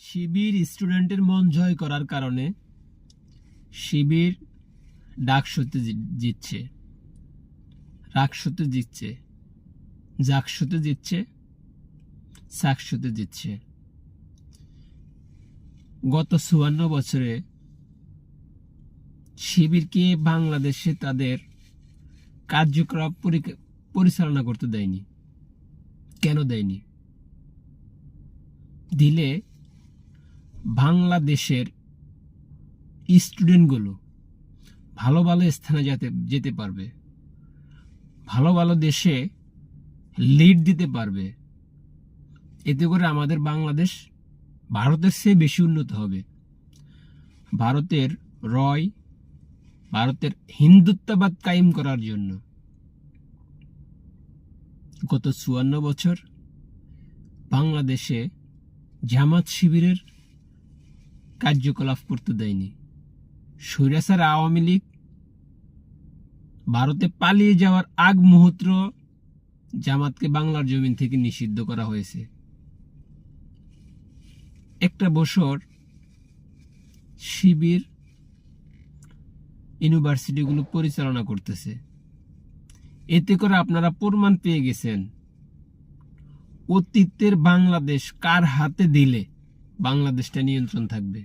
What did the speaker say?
শিবির স্টুডেন্টের মন জয় করার কারণে শিবির ডাকসুতে জিতছে, রাকসুতে জিতছে, জাকসুতে জিতছে, সাকসুতে জিতছে। গত ৫৪ বছরে শিবিরকে বাংলাদেশে তাদের কার্যক্রম পরিচালনা করতে দেয়নি। কেন দেয়নি? দিলে বাংলাদেশের স্টুডেন্টগুলো ভালো ভালো স্থানে যেতে পারবে, ভালো ভালো দেশে লিড দিতে পারবে। এতে করে আমাদের বাংলাদেশ ভারতের চেয়ে বেশি উন্নত হবে। ভারতের হিন্দুত্ববাদ কায়েম করার জন্য গত ৫৪ বছর বাংলাদেশে জামাত শিবিরের কার্যকলাপ করতে দেয়নি। স্বৈরাচার আওয়ামী লীগ ভারতে পালিয়ে যাওয়ার আগ মুহূর্ত জামাতকে বাংলার জমিন থেকে নিষিদ্ধ করা হয়েছে। একটা বছর শিবির ইউনিভার্সিটিগুলো পরিচালনা করতেছে। এতে করে আপনারা প্রমাণ পেয়ে গেছেন অতীতের বাংলাদেশ কার হাতে দিলে বাংলাদেশটা নিয়ন্ত্রণ থাকবে।